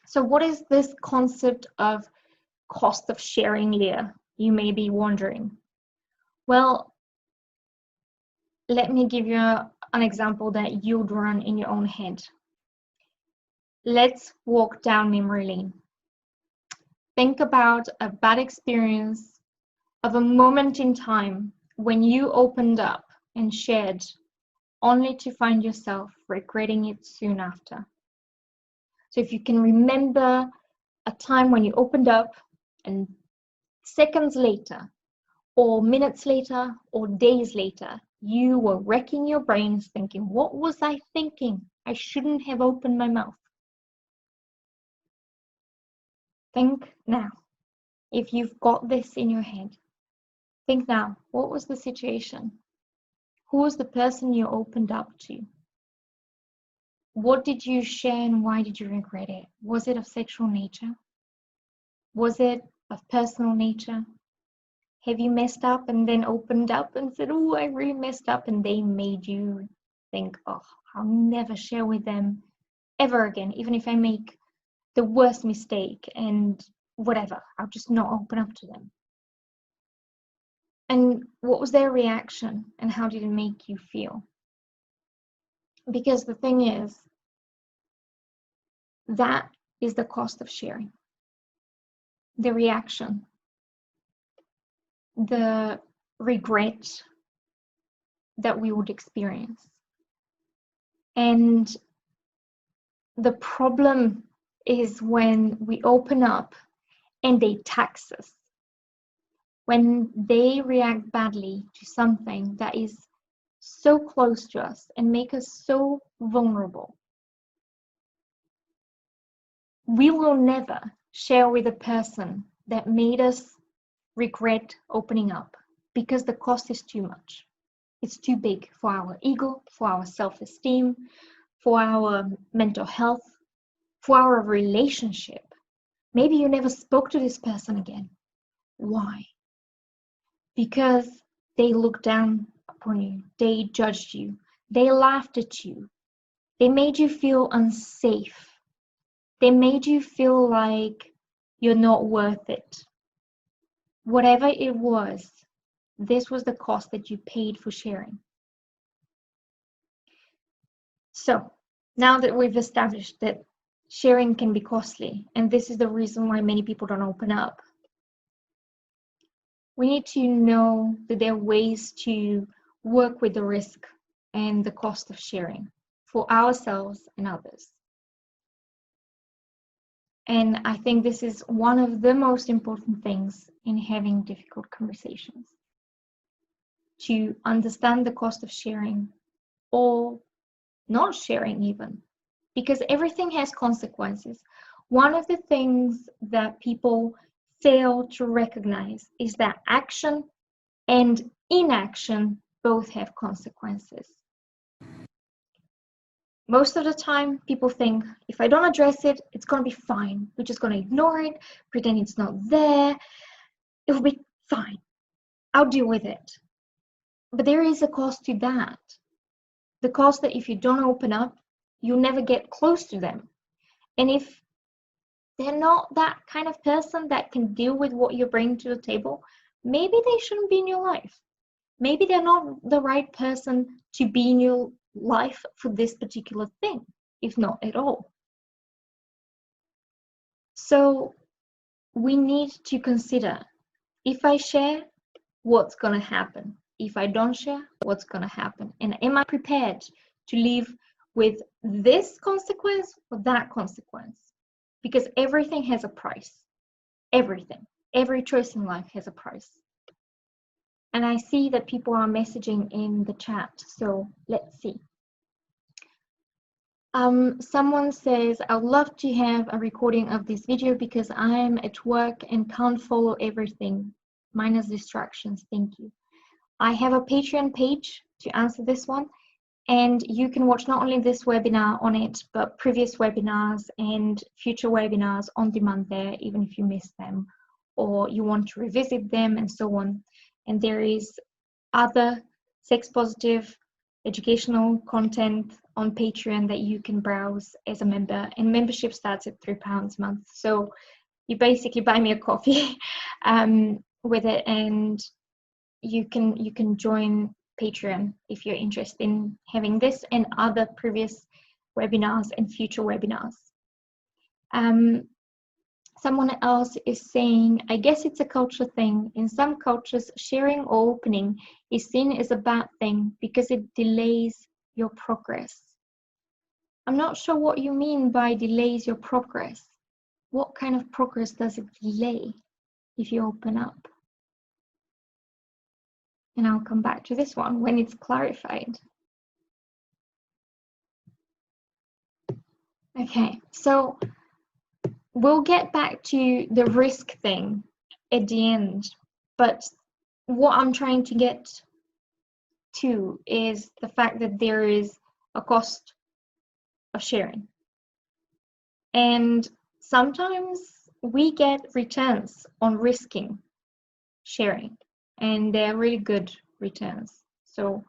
So what is this concept of cost of sharing, Leah? You may be wondering. Well, let me give you an example that you'd run in your own head. Let's walk down memory lane. Think about a bad experience of a moment in time when you opened up and shared, only to find yourself regretting it soon after. So if you can remember a time when you opened up and seconds later, or minutes later, or days later, you were wrecking your brains thinking, what was I thinking? I shouldn't have opened my mouth. Think now. If you've got this in your head, think now, what was the situation? Who was the person you opened up to? What did you share and why did you regret it? Was it of sexual nature? Was it of personal nature? Have you messed up and then opened up and said, oh, I really messed up, and they made you think, oh, I'll never share with them ever again, even if I make the worst mistake and whatever, I'll just not open up to them. And what was their reaction and how did it make you feel? Because the thing is, that is the cost of sharing. The reaction, the regret that we would experience. And the problem is when we open up and they tax us, when they react badly to something that is so close to us and make us so vulnerable. We will never share with a person that made us regret opening up because the cost is too much. It's too big for our ego, for our self-esteem, for our mental health, for our relationship. Maybe you never spoke to this person again. Why? Because they looked down upon you, they judged you, they laughed at you, they made you feel unsafe, they made you feel like you're not worth it. Whatever it was, this was the cost that you paid for sharing. So now that we've established that sharing can be costly, and this is the reason why many people don't open up, we need to know that there are ways to work with the risk and the cost of sharing for ourselves and others. And I think this is one of the most important things in having difficult conversations, to understand the cost of sharing or not sharing even, because everything has consequences. One of the things that people fail to recognize is that action and inaction both have consequences. Most of the time, people think, if I don't address it, it's going to be fine. We're just going to ignore it, pretend it's not there. It will be fine. I'll deal with it. But there is a cost to that. The cost that if you don't open up, you'll never get close to them. And if they're not that kind of person that can deal with what you bring to the table, maybe they shouldn't be in your life. Maybe they're not the right person to be in your life for this particular thing, if not at all. So we need to consider, if I share, what's going to happen? If I don't share, what's going to happen? And am I prepared to live with this consequence or that consequence? Because everything has a price. Everything. Every choice in life has a price. And I see that people are messaging in the chat, so let's see. Someone says, I would love to have a recording of this video because I'm at work and can't follow everything, minus distractions, thank you. I have a Patreon page to answer this one, and you can watch not only this webinar on it, but previous webinars and future webinars on demand there, even if you missed them or you want to revisit them and so on. And there is other sex positive educational content on Patreon that you can browse as a member, and membership starts at £3 a month. So you basically buy me a coffee with it, and you can join Patreon if you're interested in having this and other previous webinars and future webinars. Someone else is saying, I guess it's a culture thing. In some cultures, sharing or opening is seen as a bad thing because it delays your progress. I'm not sure what you mean by delays your progress. What kind of progress does it delay if you open up? And I'll come back to this one when it's clarified. Okay, so we'll get back to the risk thing at the end, but what I'm trying to get to is the fact that there is a cost of sharing. And sometimes we get returns on risking sharing, and they're really good returns. So